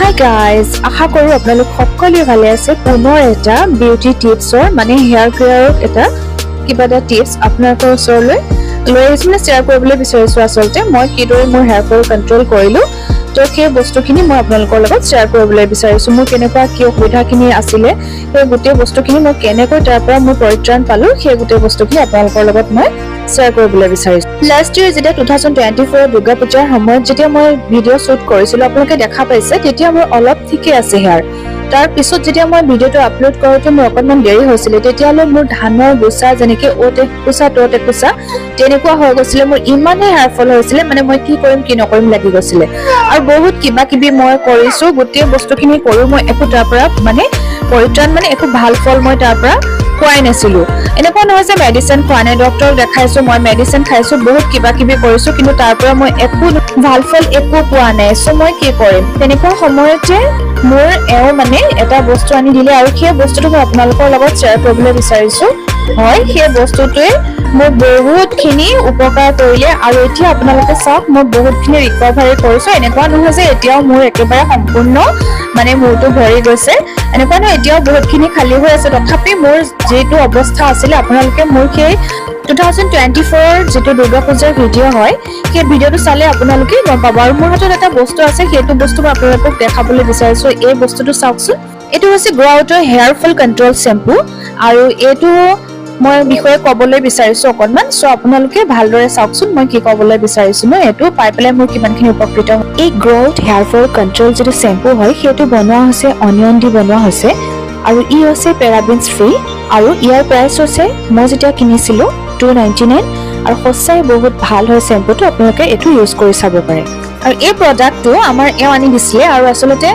Hi guys, আশা কৰো আপোনালোক সকলোৱে ভালে আছে। পুনৰ এটা বিউটি টিপছৰ মানে হেয়াৰ কেয়াৰৰ এটা কিবা এটা টিপছ আপোনালোকৰ ওচৰলৈ লৈ আহিছো, মানে শ্বেয়াৰ কৰিবলৈ বিচাৰিছো। আচলতে মই কিদৰে মোৰ হেয়াৰ ফল কণ্ট্ৰল কৰিলো, তো সেই বস্তুখিনি মই আপোনালোকৰ লগত শ্বেয়াৰ কৰিবলৈ বিচাৰিছো। মোৰ কেনেকুৱা কি অসুবিধাখিনি আছিলে, সেই গোটেই বস্তুখিনি মই কেনেকৈ তাৰ পৰা মই পৰিত্ৰাণ পালো, সেই গোটেই বস্তুখিনি আপোনালোকৰ লগত মই শ্বেয়াৰ কৰিবলৈ বিচাৰিছো। লাষ্ট ইয়েৰ যেতিয়া 2024 দুৰ্গা পূজাৰ সময়ত যেতিয়া মই ভিডিঅ' শ্বুট কৰিছিলো, আপোনালোকে দেখা পাইছে, তেতিয়া মোৰ অলপ ঠিকে আছে হেয়াৰ। তাৰ পিছত যেতিয়া মই ভিডিঅ'টো আপলোড কৰোঁতে মোৰ অকণমান দেৰি হৈছিলে, তেতিয়ালৈ মোৰ ধানৰ গোচা যেনেকে অ'ত একোচা ত'ত একোচা তেনেকুৱা হৈ গৈছিলে। মোৰ ইমানেই হেয়াৰ ফল হৈছিলে, মানে মই কি কৰিম কি নকৰিম লাগি গৈছিলে। আৰু বহুত কিবা কিবি মই কৰিছো, গোটেই বস্তুখিনি কৰো, মই একো তাৰ পৰা মানে পৰিত্ৰাণ মানে একো ভাল ফল মই তাৰ পৰা খোৱাই নাছিলো। এনেকুৱা নহয় যে মেডিচিন খোৱা নাই, ডক্টৰক দেখাইছো, মই মেডিচিন খাইছো, বহুত কিবা কিবি কৰিছো, কিন্তু তাৰ পৰা মই একো ভাল ফল একো পোৱা নাই। চ' মই কি কৰিম, তেনেকুৱা সময়তে মোৰ এওঁ মানে এটা বস্তু আনি দিলে, আৰু সেই বস্তুটো মই আপোনালোকৰ লগত শ্বেয়াৰ কৰিবলৈ বিচাৰিছো। হয়, সেই বস্তুটোৱে মোৰ বহুতখিনি উপকাৰ কৰিলে, আৰু এতিয়া আপোনালোকে চাওক, মই বহুতখিনি ৰিকভাৰী কৰিছো। এনেকুৱা নহয় যে এতিয়াও মোৰ একেবাৰে সম্পূৰ্ণ মানে মূৰটো ভৰি গৈছে, এনেকুৱা নহয়, এতিয়াও বহুতখিনি খালী হৈ আছে। তথাপি মোৰ যিটো অৱস্থা আছিলে, আপোনালোকে মোৰ সেই 2024 যিটো দুৰ্গা পূজাৰ ভিডিঅ' হয়, সেই ভিডিঅ'টো চালে আপোনালোকে গম পাব। আৰু মোৰ হাতত এটা বস্তু আছে, সেইটো বস্তু মই আপোনালোকক দেখাবলৈ বিচাৰিছো। এই বস্তুটো চাওকচোন, এইটো হৈছে গ্ৰ' আউটৰ হেয়াৰ ফল কণ্ট্ৰল শ্বেম্পু, আৰু এইটো মই বিষয়ে ক'বলৈ বিচাৰিছো অকণমান। চ' আপোনালোকে ভালদৰে চাওকচোন মই কি ক'বলৈ বিচাৰিছো। মই এইটো পাই পেলাই মোৰ কিমানখিনি উপকৃত। এই গ্ৰ' আউট হেয়াৰ ফল কণ্ট্ৰল যিটো শ্বেম্পু হয়, সেইটো বনোৱা হৈছে অনিয়ন দি বনোৱা হৈছে, আৰু ই হৈছে পেৰাবেনছ ফ্ৰী, আৰু ইয়াৰ প্ৰাইচ হৈছে, মই যেতিয়া কিনিছিলো 299, আৰু সঁচাই বহুত ভাল হয় শ্বেম্পুটো। আপোনালোকে এইটো ইউজ কৰি চাব পাৰে। আৰু এই প্ৰডাক্টটো আমাৰ এওঁ আনি দিছিলে, আৰু আচলতে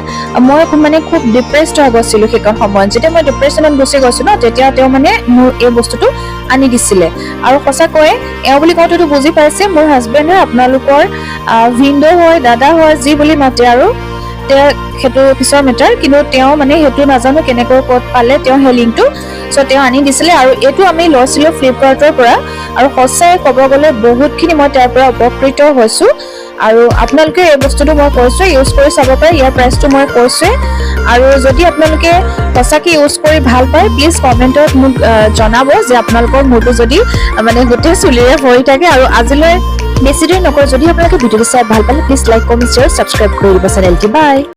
মই মানে খুব ডিপ্ৰেছড হৈ গৈছিলো সেইখন সময়ত। যেতিয়া মই ডিপ্ৰেছনত গুচি গৈছো ন, তেতিয়া তেওঁ মানে মোৰ এই বস্তুটো আনি দিছিলে। আৰু সঁচাকৈয়ে এওঁ বুলি কওঁতেতো বুজি পাইছে, মোৰ হাজবেণ্ড হয়, আপোনালোকৰ ভিনদেউ হয়, দাদা হয়, যি বুলি মাতে আৰু তেওঁ সেইটো পিছৰ মেটাৰ। কিন্তু তেওঁ মানে সেইটো নাজানো কেনেকৈ ক'ত পালে তেওঁ সেই লিংকটো, চ' তেওঁ আনি দিছিলে। আৰু এইটো আমি লৈছিলো ফ্লিপকাৰ্টৰ পৰা, আৰু সঁচাই ক'ব গ'লে বহুতখিনি মই তাৰ পৰা উপকৃত হৈছো। আৰু আপোনালোকে এই বস্তুটো মই কৈছোঁ ইউজ কৰি চাব পাৰে, ইয়াৰ প্ৰাইচটো মই কৈছোৱে। আৰু যদি আপোনালোকে সঁচাকৈ ইউজ কৰি ভাল পায়, প্লিজ কমেণ্টত মোক জনাব যে আপোনালোকৰ মূৰটো যদি মানে গোটেই চুলিৰে ভৰি থাকে। আৰু আজিলৈ বেছি দেৰি নকৰোঁ, যদি আপোনালোকে ভিডিঅ'টো চাই ভাল পালে, please like, comment, share, subscribe কৰি দিব চেনেলটি। বাই।